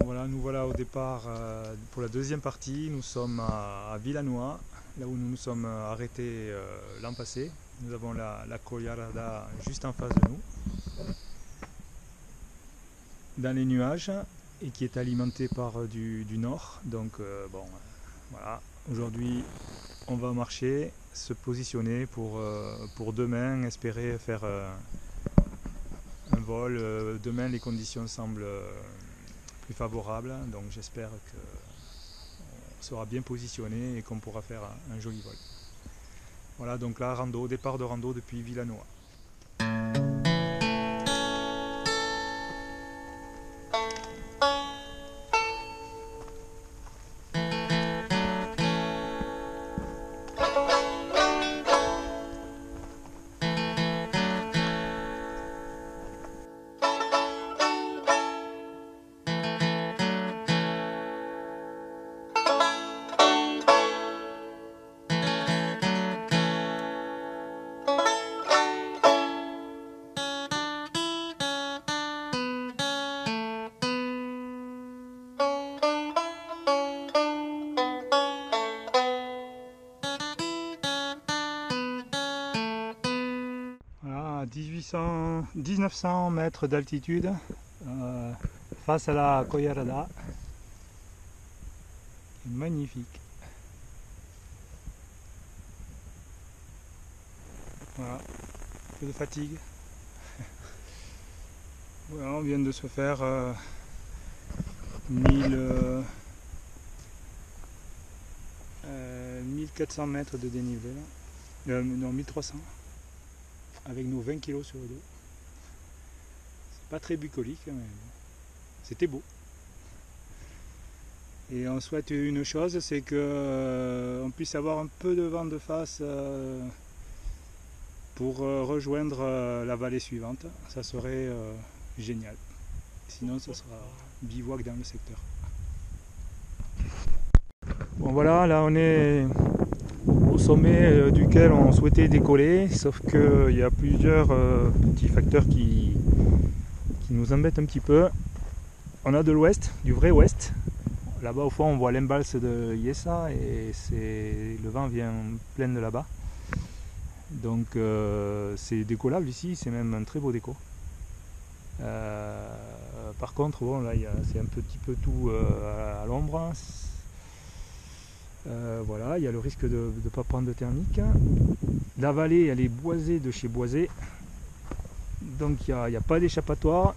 Voilà, nous voilà au départ pour la deuxième partie. Nous sommes à Villanois, là où nous nous sommes arrêtés l'an passé. Nous avons la Collarada juste en face de nous, dans les nuages, et qui est alimentée par du nord. Donc voilà, aujourd'hui on va marcher, se positionner pour demain, espérer faire un vol. Demain les conditions semblent plus favorables, donc j'espère qu'on sera bien positionné et qu'on pourra faire un joli vol. Voilà, donc là, départ de rando depuis Villanois. Voilà, 1900 mètres d'altitude face à la Collarada. Magnifique. Voilà, un peu de fatigue. Voilà, on vient de se faire 1400 mètres de dénivelé là. Non, 1300 avec nos 20 kg sur le dos. C'est pas très bucolique, mais c'était beau. Et on souhaite une chose, c'est que on puisse avoir un peu de vent de face pour rejoindre la vallée suivante. Ça serait génial. Sinon ce sera bivouac dans le secteur. Bon voilà, là on est au sommet duquel on souhaitait décoller, sauf qu'il y a plusieurs petits facteurs qui nous embêtent un petit peu. On a de l'ouest, du vrai ouest. Là-bas au fond on voit l'embalse de Yessa et le vent vient plein de là-bas. Donc c'est décollable ici, c'est même un très beau déco. Par contre bon, là c'est un petit peu tout à l'ombre. Voilà, il y a le risque de ne pas prendre de thermique. La vallée elle est boisée de chez boisée, donc il n'y a pas d'échappatoire.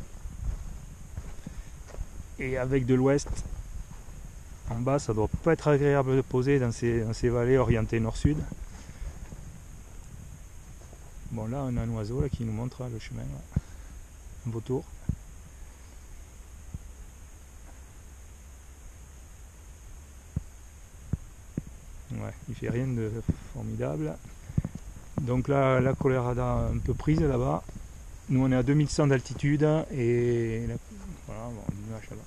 Et avec de l'ouest en bas, ça doit pas être agréable de poser dans ces vallées orientées nord-sud. Bon là on a un oiseau là, qui nous montre le chemin, là. Un vautour. Ouais, il fait rien de formidable. Donc là, la Collarada un peu prise là-bas. Nous on est à 2100 d'altitude et voilà, bon, du nuage là-bas.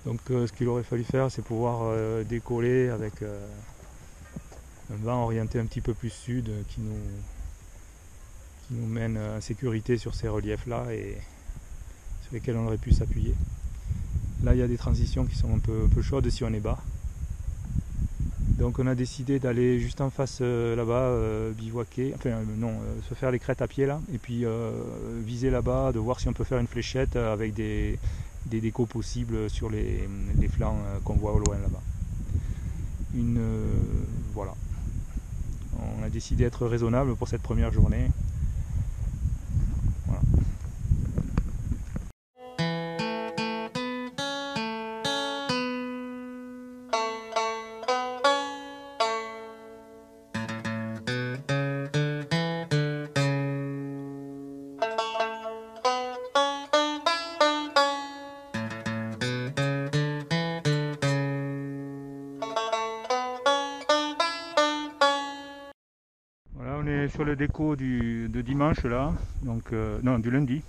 Donc ce qu'il aurait fallu faire, c'est pouvoir décoller avec un vent orienté un petit peu plus sud qui nous mène en sécurité sur ces reliefs là et sur lesquels on aurait pu s'appuyer. Là il y a des transitions qui sont un peu chaudes si on est bas. Donc on a décidé d'aller juste en face là-bas, bivouaquer, enfin non, se faire les crêtes à pied là, et puis viser là-bas, de voir si on peut faire une fléchette avec des décos possibles sur les flancs qu'on voit au loin là-bas. Voilà. On a décidé d'être raisonnable pour cette première journée. Voilà. Voilà, on est sur le déco de dimanche là, donc non, du lundi.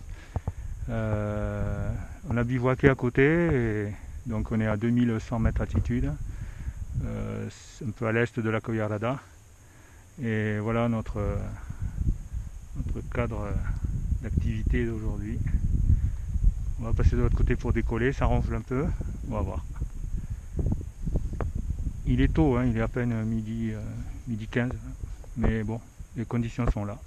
On a bivouaqué à côté, et donc on est à 2100 mètres d'altitude, un peu à l'est de la Collarada. Et voilà notre cadre d'activité d'aujourd'hui. On va passer de l'autre côté pour décoller, ça ronfle un peu. On va voir. Il est tôt, hein, il est à peine midi 15, mais bon, les conditions sont là.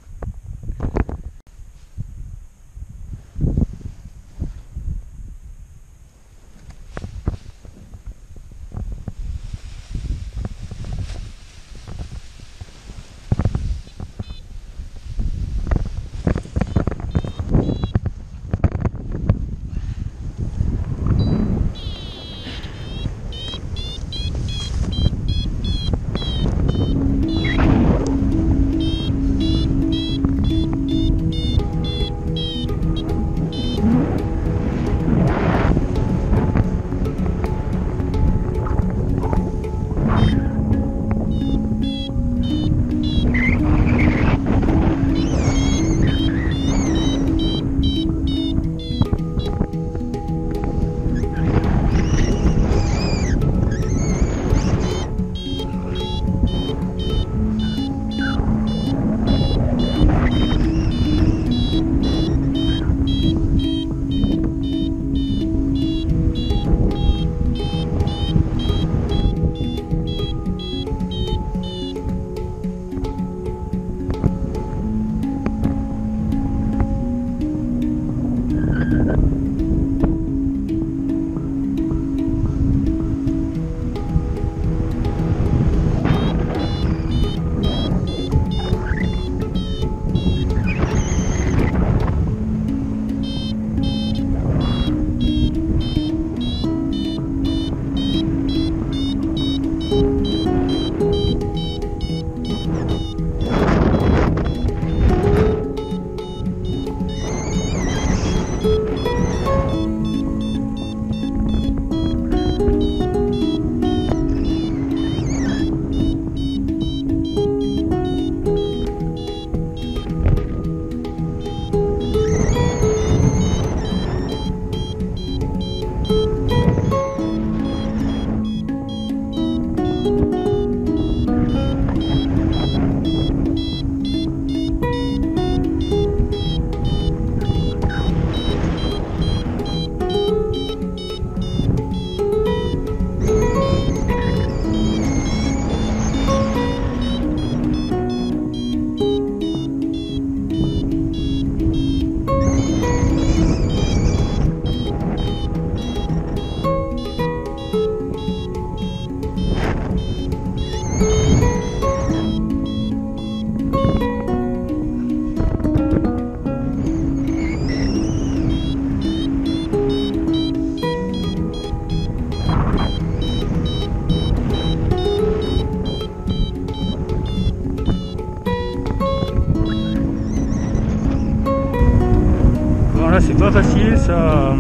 C'est pas facile, ça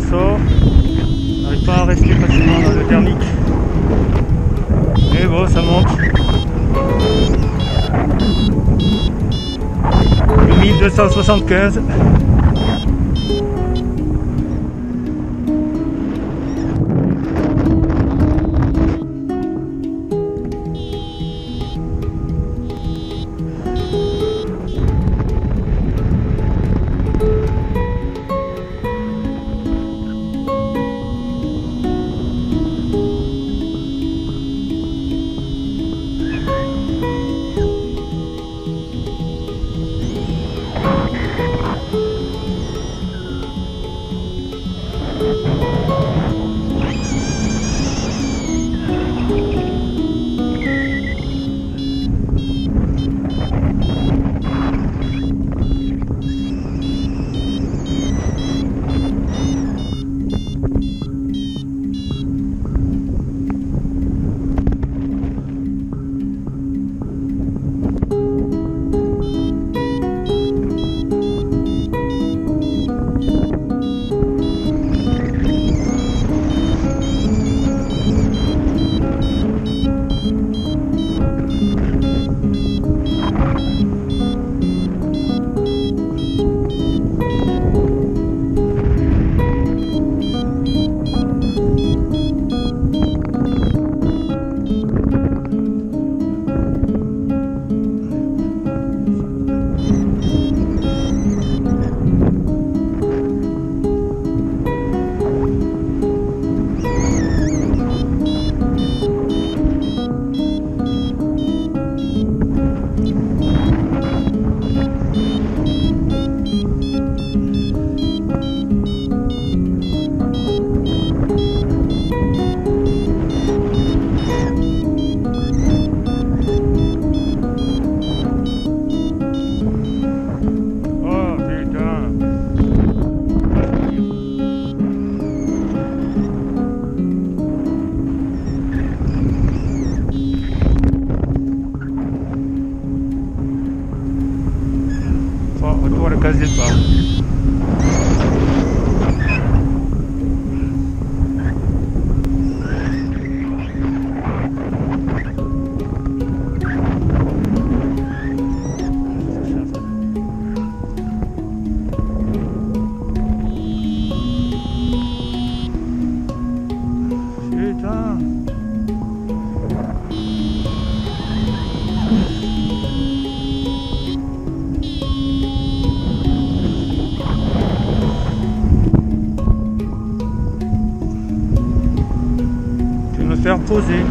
sort, on n'arrive pas à rester facilement dans le thermique, mais bon, ça monte. 1275. retour à la case départ. Faire poser.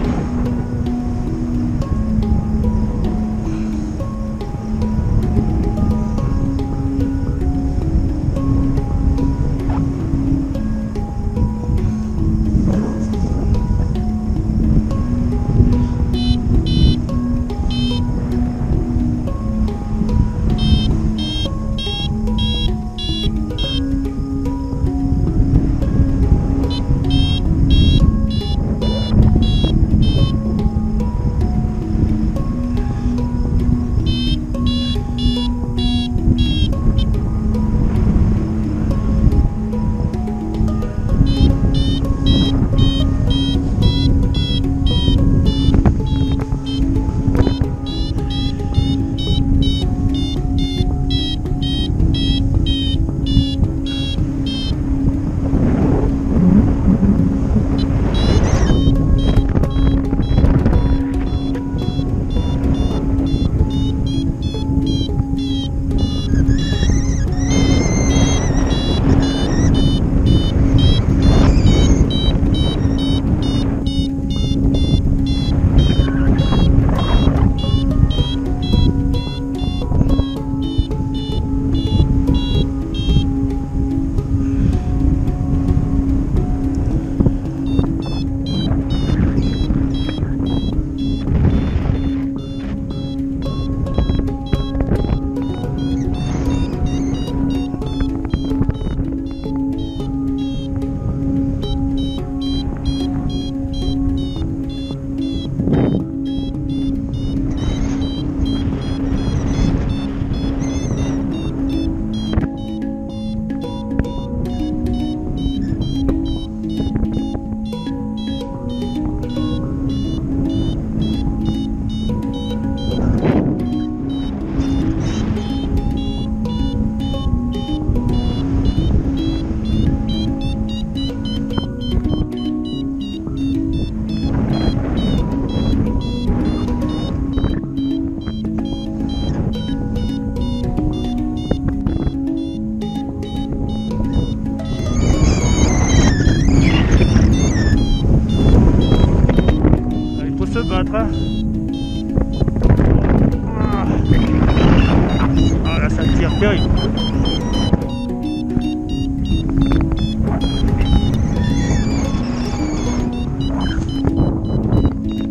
Ah là ça tire terrible.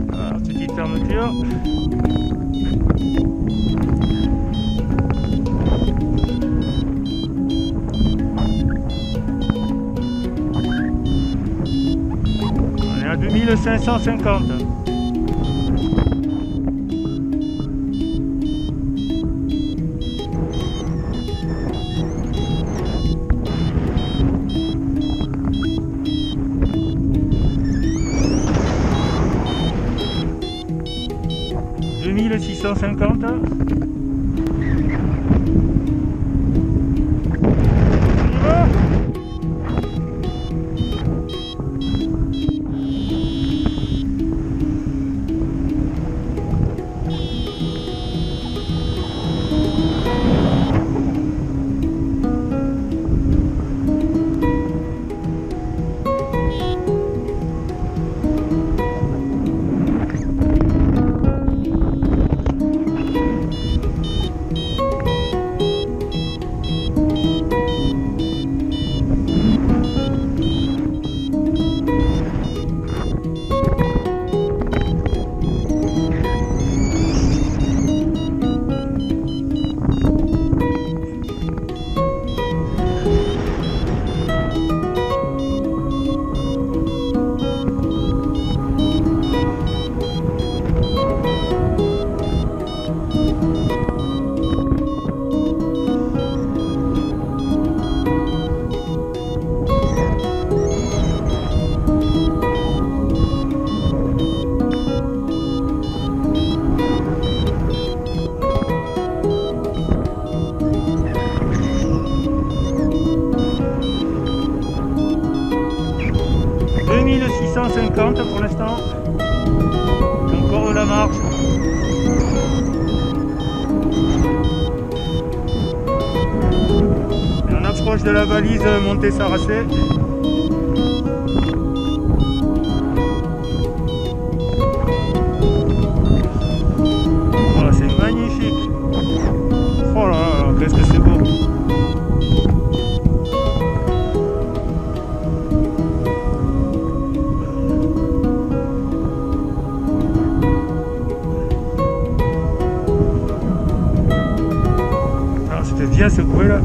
Voilà, petite fermeture. On est à 2550. 50 pour l'instant. Encore de la marche. Et on approche de la balise Montée-Saracé. Voilà, c'est magnifique. Oh là là, qu'est-ce que c'est beau. Bien secoué là.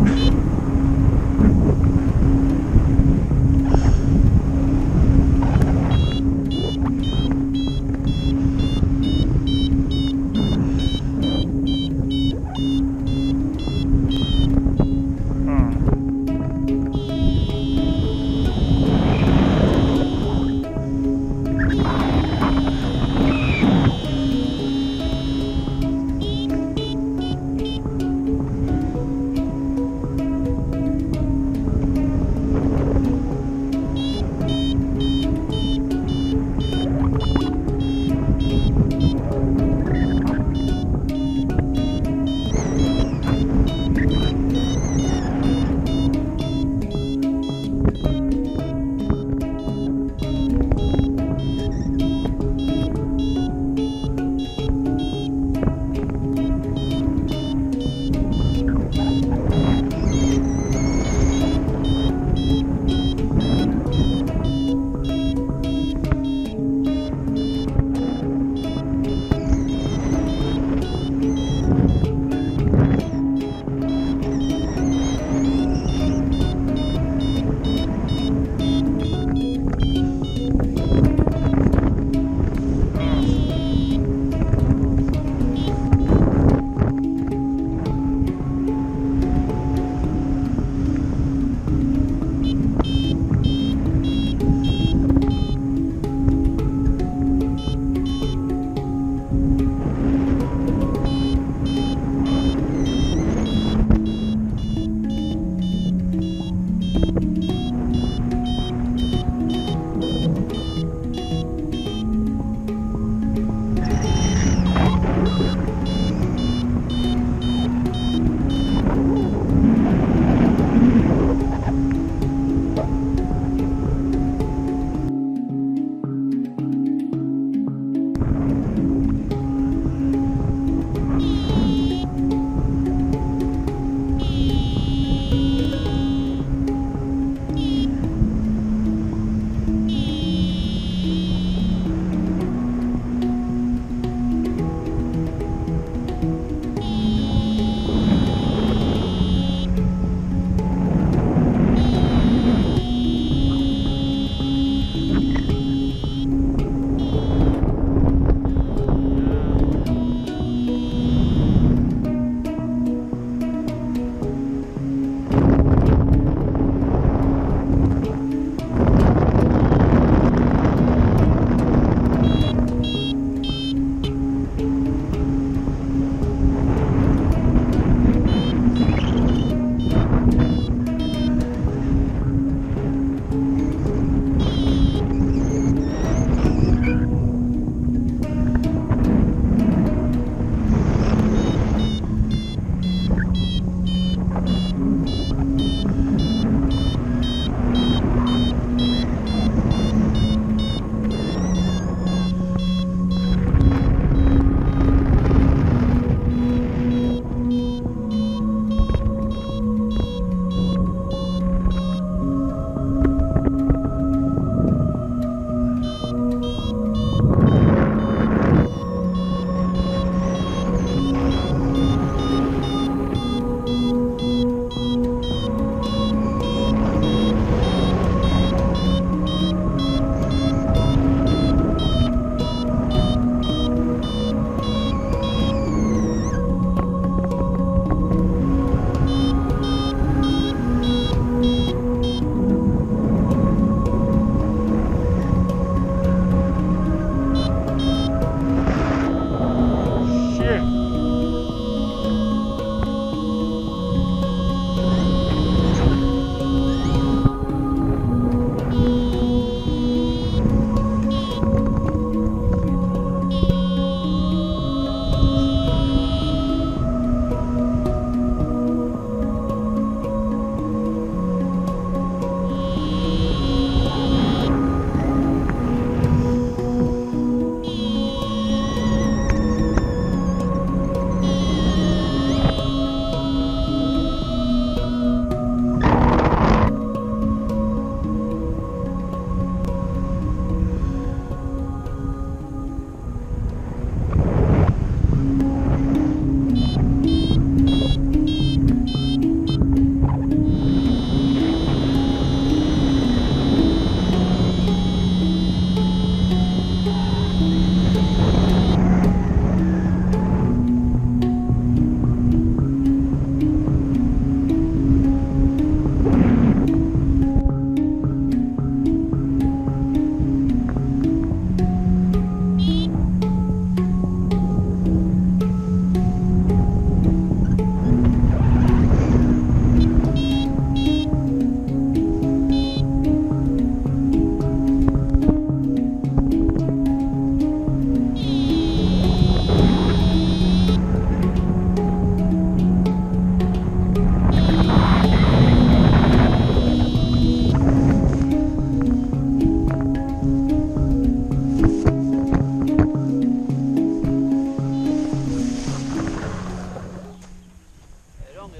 long, hein.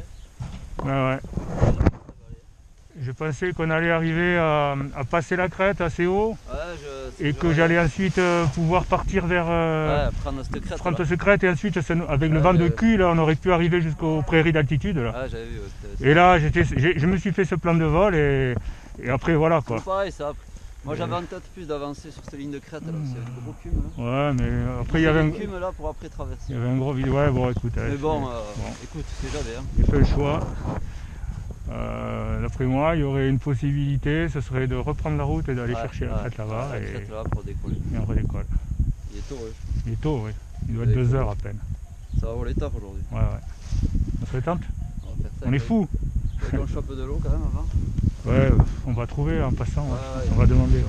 Ouais, ouais. Je pensais qu'on allait arriver à passer la crête assez haut et que j'allais ensuite pouvoir partir vers prendre cette crête et ensuite avec le vent de cul là, on aurait pu arriver jusqu'aux prairies d'altitude là. Ah, j'avais vu, et là je me suis fait ce plan de vol et après voilà quoi. C'est pareil ça. Moi j'avais en tête plus d'avancer sur cette ligne de crête là, c'est un gros cume là. Ouais mais après il y avait un cume là pour après traverser. Il y avait un gros vide, ouais bon écoute. Mais bon, écoute, c'est jamais hein. J'ai fait le choix. D'après moi, il y aurait une possibilité, ce serait de reprendre la route et d'aller chercher la crête là-bas. La crête là pour décoller. Et on redécolle. Il est tôt, oui. Il est tôt, oui. Il doit être 2 heures à peine. Ça va voler tard aujourd'hui. Ouais, ouais. On se détente. On est fous. Il faut qu'on chope de l'eau quand même avant. Ouais, on va trouver en passant. Ouais. On va demander. Ouais. Là,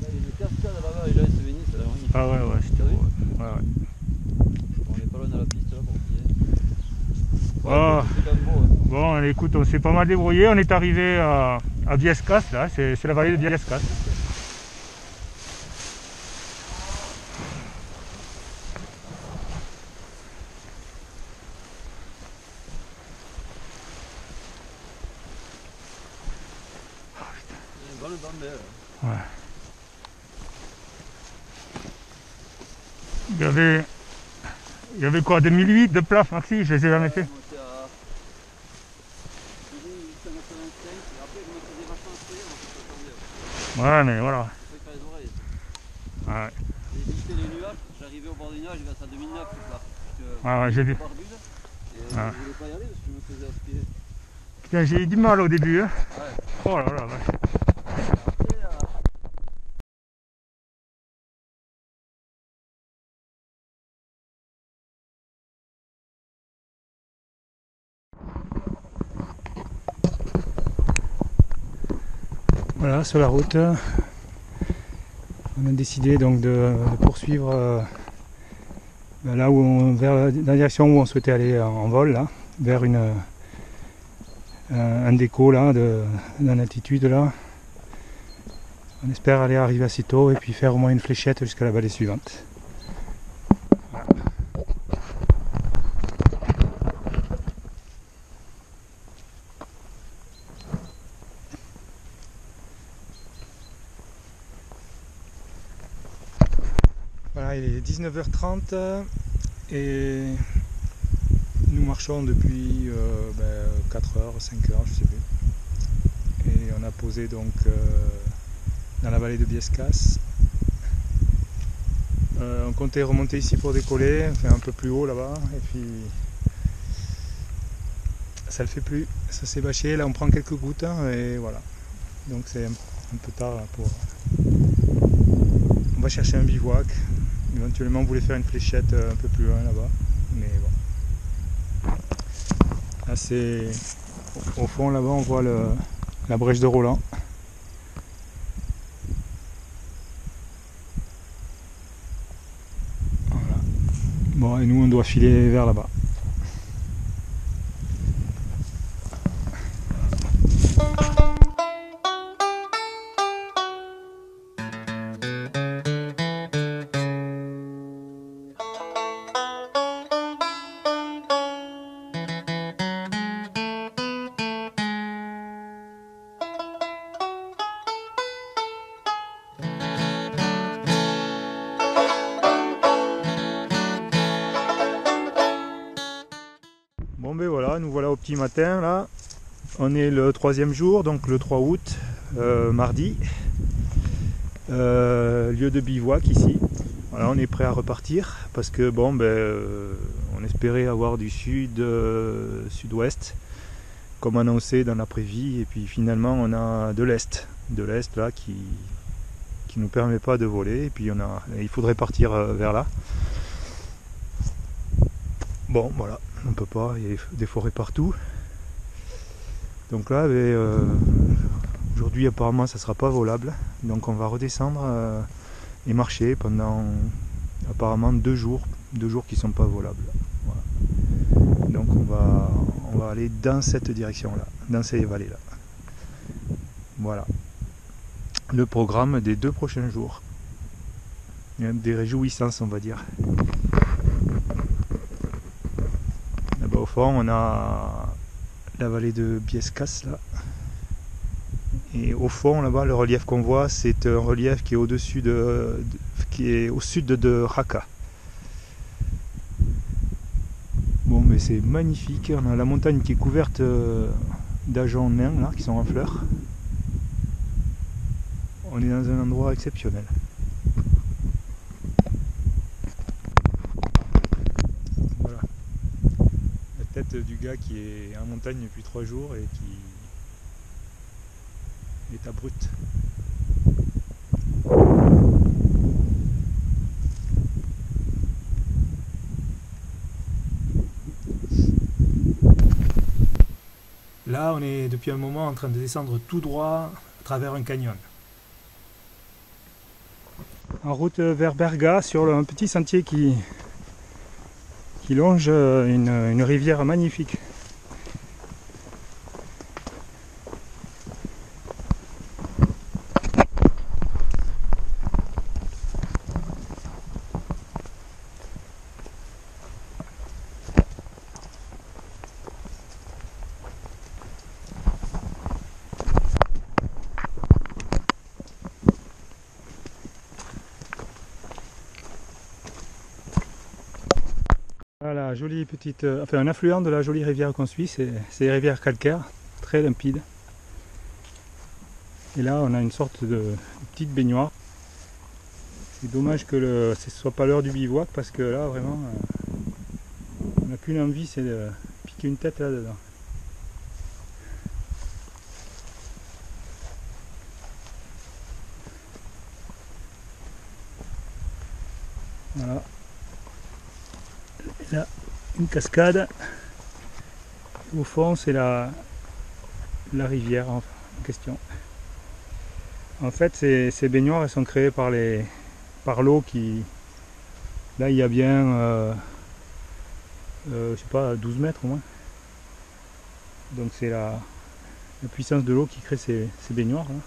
il y a une cascade là-bas, les gens se bénissent, c'est magnifique. Ah ouais, ouais, c'était beau. Ouais, ouais. On est pas loin de la piste là pour plier. Oh. C'est quand même beau. Hein. Bon, écoute, on s'est pas mal débrouillé. On est arrivé à Biescas, là. C'est la vallée de Biescas. Ouais. Il y avait quoi, 2008 de plaf maxi, je les ai jamais fait. Ouais mais voilà. Ouais. J'ai visité les nuages, j'arrivais au bord des nuages, il va à 2009 là. Ouais, j'ai vu. Et je voulais pas y aller parce que je me faisais aspirer. Putain, j'ai eu du mal au début. Hein. Ouais. Oh là là, vache. Voilà, sur la route, on a décidé donc de poursuivre là où vers la direction où on souhaitait aller en vol, là, vers un déco là, d'une altitude là. On espère aller arriver assez tôt et puis faire au moins une fléchette jusqu'à la vallée suivante. Voilà. Voilà, il est 19h30 et nous marchons depuis 4 heures, 5 heures, je sais plus. Et on a posé donc dans la vallée de Biescas. On comptait remonter ici pour décoller, enfin un peu plus haut là-bas, et puis ça le fait plus, ça s'est bâché, là on prend quelques gouttes et voilà. Donc c'est un peu tard là, on va chercher un bivouac. Éventuellement on voulait faire une fléchette un peu plus loin là-bas, mais bon. Là c'est au fond là-bas on voit la brèche de Roland. Voilà. Bon et nous on doit filer vers là-bas. Bon ben voilà, nous voilà au petit matin là. On est le 3e jour, donc le 3 août, mardi. Lieu de bivouac ici. Voilà, on est prêt à repartir parce que bon on espérait avoir du sud-ouest comme annoncé dans l'après-vie et puis finalement on a de l'est là qui nous permet pas de voler et puis il faudrait partir vers là. Bon voilà, on peut pas, il y a des forêts partout. Donc là, aujourd'hui apparemment ça sera pas volable. Donc on va redescendre et marcher pendant apparemment 2 jours qui sont pas volables. Voilà. Donc on va aller dans cette direction là, dans ces vallées là. Voilà. Le programme des 2 prochains jours. Il y a des réjouissances on va dire. Là-bas au fond. fond, on a la vallée de Biescas là. Et au fond, là-bas, le relief qu'on voit, c'est un relief qui est au-dessus qui est au sud de Jaca. Bon, mais c'est magnifique. On a la montagne qui est couverte d'ajoncs nains là, qui sont en fleurs. On est dans un endroit exceptionnel. Voilà. La tête du gars qui est en montagne depuis 3 jours et qui est abrupte. Là, on est depuis un moment en train de descendre tout droit à travers un canyon. En route vers Berga, sur un petit sentier qui longe une rivière magnifique. Voilà, jolie petite, enfin un affluent de la jolie rivière qu'on suit, c'est des rivières calcaires, très limpides. Et là on a une sorte de petite baignoire. C'est dommage que ce ne soit pas l'heure du bivouac parce que là vraiment on n'a qu'une envie, c'est de piquer une tête là-dedans. Voilà. Là, une cascade. Au fond, c'est la rivière en question. En fait, ces baignoires, elles sont créées par l'eau qui... Là, il y a bien, je sais pas, 12 mètres au moins. Donc c'est la puissance de l'eau qui crée ces baignoires. Là.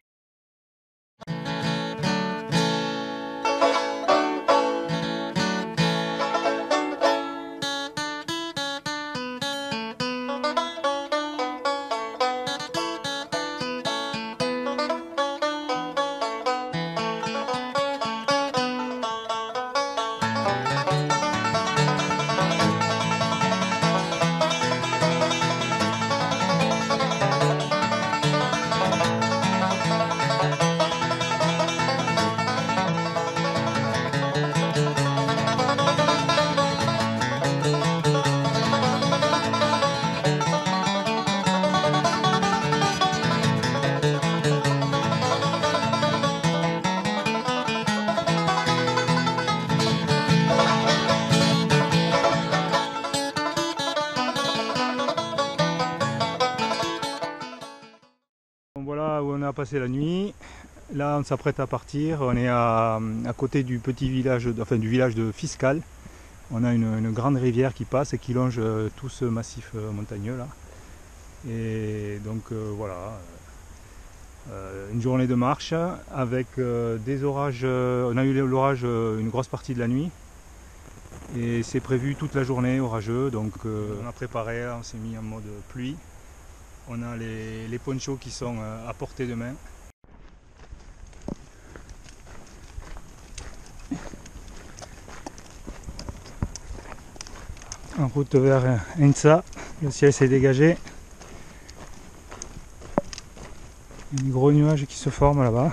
Voilà où on a passé la nuit. Là on s'apprête à partir. On est à côté du petit village, enfin du village de Fiscal. On a une grande rivière qui passe et qui longe tout ce massif montagneux là. Et donc voilà, une journée de marche avec des orages. On a eu l'orage une grosse partie de la nuit. Et c'est prévu toute la journée orageux. Donc on a préparé, on s'est mis en mode pluie. On a les ponchos qui sont à portée de main. En route vers Ensa, le ciel s'est dégagé. Il y a des gros nuages qui se forment là-bas.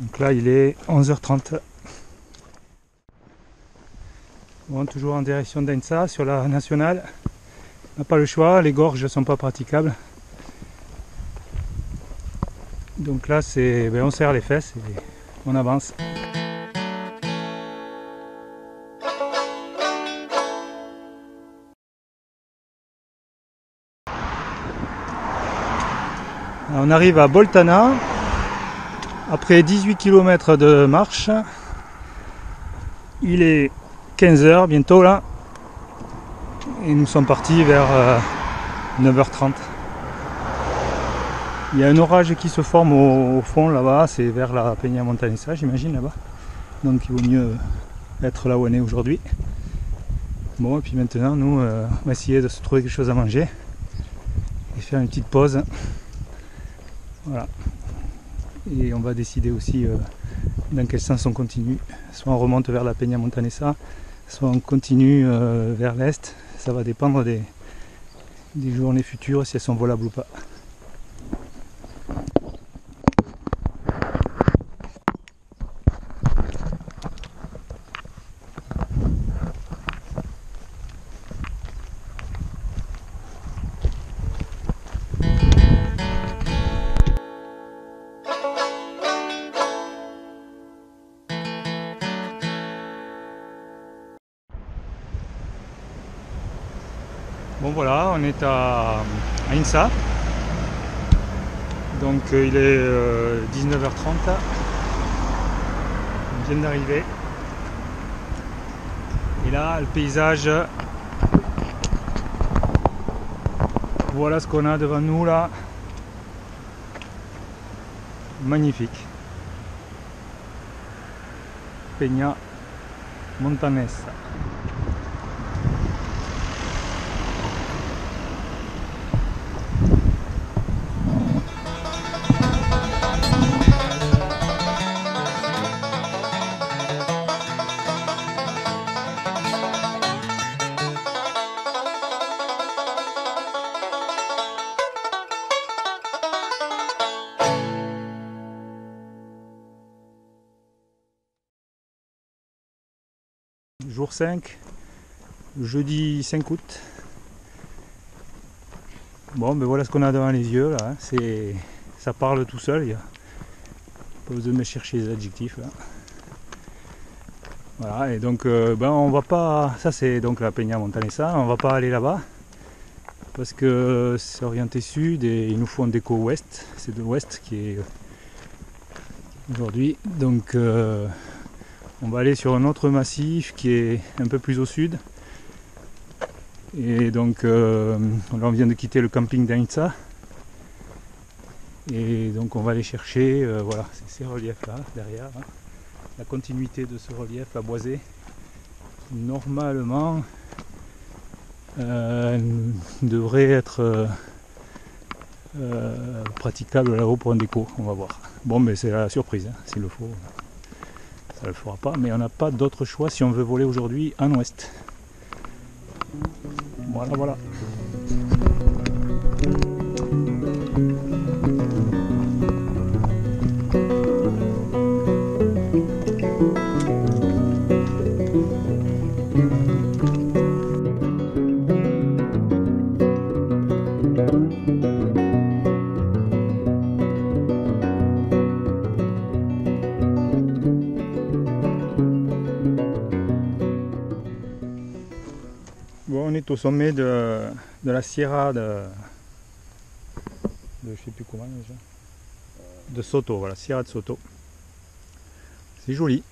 Donc là il est 11h30. Bon, toujours en direction d'Ensa sur la nationale. On n'a pas le choix, les gorges ne sont pas praticables. Donc là on serre les fesses et on avance. Alors, on arrive à Boltana après 18 km de marche. Il est 15h bientôt là et nous sommes partis vers 9h30. Il y a un orage qui se forme au fond là-bas, c'est vers la Peña Montañesa j'imagine là-bas. donc il vaut mieux être là où on est aujourd'hui. Bon, et puis maintenant nous on va essayer de se trouver quelque chose à manger et faire une petite pause. Voilà. Et on va décider aussi dans quel sens on continue. Soit on remonte vers la Peña Montanesa, soit on continue vers l'est. Ça va dépendre des journées futures, si elles sont volables ou pas. Bon voilà, on est à Insa, donc il est 19h30, on vient d'arriver, et là le paysage, voilà ce qu'on a devant nous là, magnifique, Peña Montanesa. Jour 5, jeudi 5 août. Bon, ben voilà ce qu'on a devant les yeux là. Ça parle tout seul. Il n'y a pas besoin de chercher les adjectifs là. Voilà, et donc on va pas. Ça c'est donc la Peña Montanesa. On va pas aller là-bas parce que c'est orienté sud et il nous faut un déco ouest. C'est de l'ouest qui est aujourd'hui. Donc on va aller sur un autre massif qui est un peu plus au sud. Et donc on vient de quitter le camping d'Ainsa. Et donc on va aller chercher voilà, ces reliefs là derrière. Hein. La continuité de ce relief, la boisée, normalement devrait être praticable là-haut pour un déco, on va voir. Bon, mais c'est la surprise, hein. S'il le faut. Ça ne le fera pas, mais on n'a pas d'autre choix si on veut voler aujourd'hui en ouest. Voilà, voilà. Bon, on est au sommet de la Sierra de je sais plus comment déjà. De Soto, voilà, Sierra de Soto. C'est joli.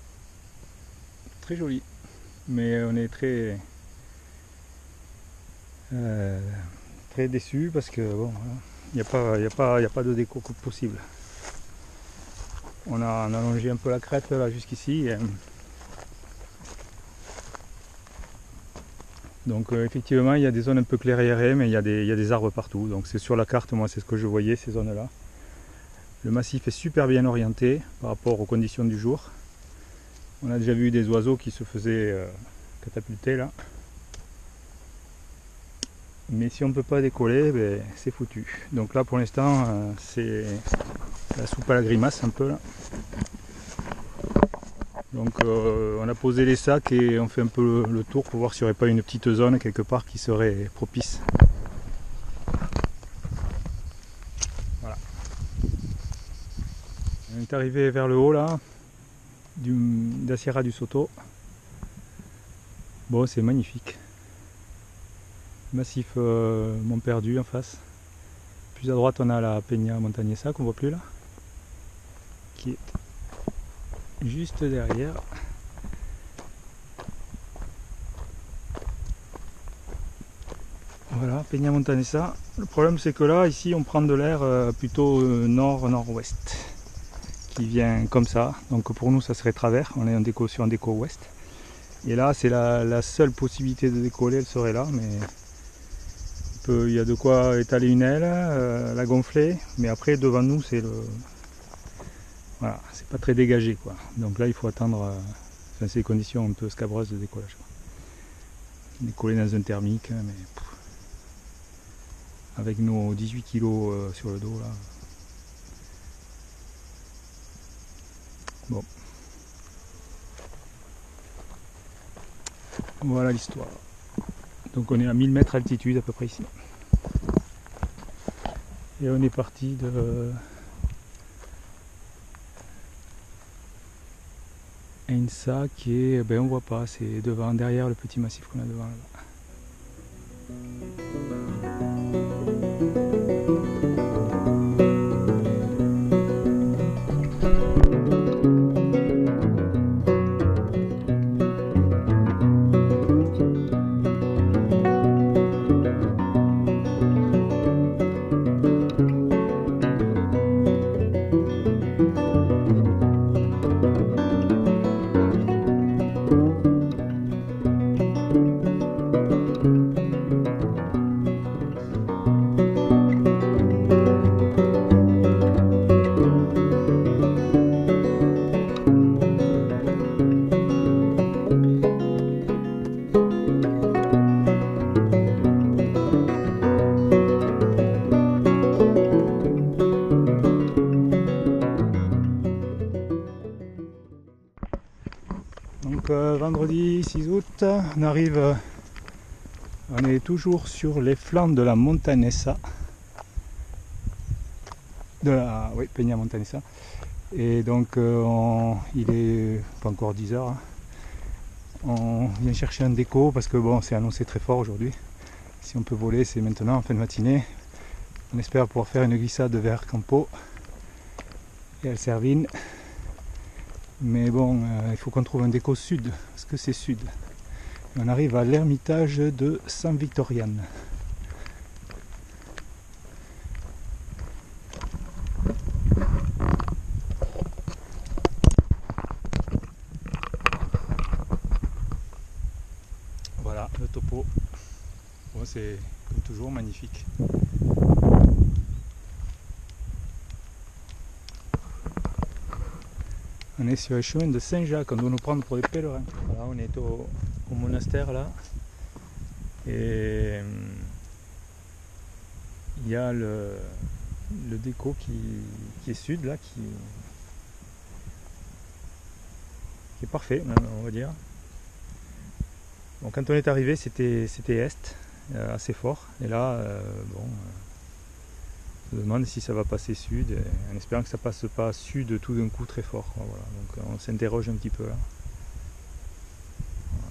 Très joli. Mais on est très déçus parce que bon, il n'y a pas de déco possible. On a allongé un peu la crête là jusqu'ici. Donc effectivement il y a des zones un peu clairières mais il y a des arbres partout. Donc c'est sur la carte, moi c'est ce que je voyais, ces zones là. Le massif est super bien orienté par rapport aux conditions du jour. On a déjà vu des oiseaux qui se faisaient catapulter là. Mais si on ne peut pas décoller, ben, c'est foutu. Donc là pour l'instant c'est la soupe à la grimace un peu là. Donc on a posé les sacs et on fait un peu le tour pour voir s'il n'y aurait pas une petite zone quelque part qui serait propice. Voilà. On est arrivé vers le haut là, de la Sierra du Soto. Bon, c'est magnifique. Massif Mont Perdu en face. Plus à droite on a la Peña Montanesa qu'on voit plus là, qui est juste derrière. Voilà, Peña Montanesa. Le problème c'est que là, ici, on prend de l'air plutôt nord-nord-ouest, qui vient comme ça. Donc pour nous ça serait travers, on est sur un déco ouest. Et là c'est la seule possibilité de décoller, elle serait là, mais il y a de quoi étaler une aile, la gonfler, mais après devant nous c'est voilà, c'est pas très dégagé quoi. Donc là il faut attendre, c'est des conditions un peu scabreuses de décollage quoi. Décoller dans un thermique, mais avec nos 18 kg sur le dos là. Bon. Voilà l'histoire. Donc on est à 1000 mètres altitude à peu près ici. Et on est parti de Ainsa qui est, ben on voit pas, c'est devant, derrière le petit massif qu'on a devant là-bas. Donc vendredi 6 août, on arrive, on est toujours sur les flancs de la Montanessa, Peña Montanessa, et donc il est pas encore 10 h, hein. On vient chercher un déco parce que bon, c'est annoncé très fort aujourd'hui. Si on peut voler, c'est maintenant en fin de matinée. On espère pouvoir faire une glissade vers Campo et El Servin. Mais bon, il faut qu'on trouve un déco sud, parce que c'est sud. Et on arrive à l'ermitage de San Victorian. Voilà le topo. Bon, c'est comme toujours magnifique. On est sur le chemin de Saint-Jacques, on doit nous prendre pour des pèlerins. Voilà, on est au monastère là. Et il y a le déco qui est sud là, qui est parfait, on va dire. Bon, quand on est arrivé, c'était est, assez fort. Et là, bon, on se demande si ça va passer sud, en espérant que ça passe pas sud tout d'un coup très fort. Voilà. Donc on s'interroge un petit peu là. Voilà.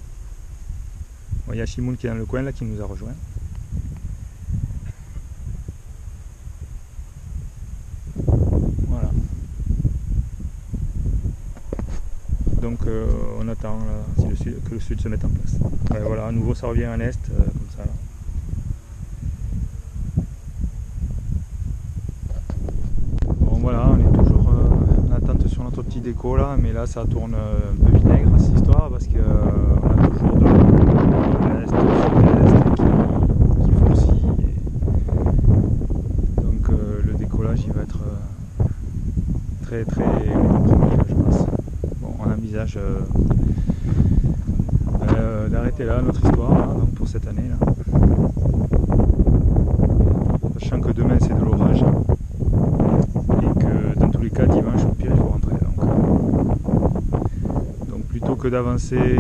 Bon, il y a Shimoun qui est dans le coin là, qui nous a rejoint. Voilà. Donc on attend là, que le sud se mette en place. Ouais, voilà, à nouveau ça revient en est, comme ça là. Voilà, on est toujours en attente sur notre petit déco là, mais là ça tourne un peu vinaigre cette histoire parce qu'on a toujours de l'est, sud-est qui font aussi. Donc le décollage il va être très compromis je pense. Bon, on envisage d'arrêter là notre histoire là, donc pour cette année là. Sachant que demain c'est de l'orage. Dans tous les cas, dimanche au pire il faut rentrer. Donc plutôt que d'avancer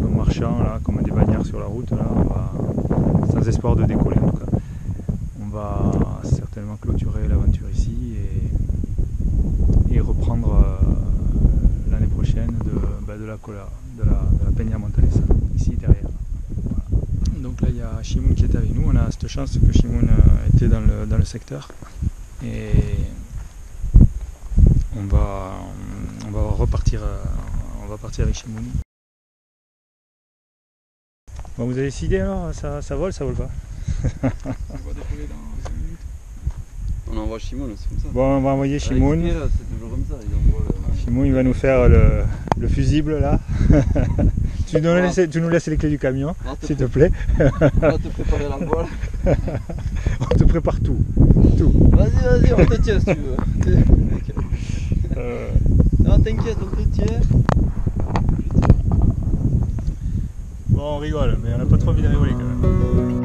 en marchant là, comme des bagnards sur la route, là, on va, sans espoir de décoller en tout cas, on va certainement clôturer l'aventure ici et reprendre l'année prochaine de la Peña Montanessa, ici derrière. Voilà. Donc là il y a Shimoun qui est avec nous, on a cette chance que Shimoun était dans le secteur. Et on va repartir, on va partir avec Shimoun. Bon, vous avez décidé alors, ça vole pas? On va décoller dans 5 minutes. On envoie Shimon, c'est comme ça. Bon, on va envoyer Shimoun. Avec Spear, c'est toujours comme ça. Il envoie Shimoun, il va nous faire le fusible là. Tu nous laisses les clés du camion, s'il te plaît. On va te préparer la voile. On te prépare tout. Vas-y, on te tient si tu veux. Non, t'inquiète, on te tient. Bon, on rigole, mais on n'a pas trop envie de rigoler quand même.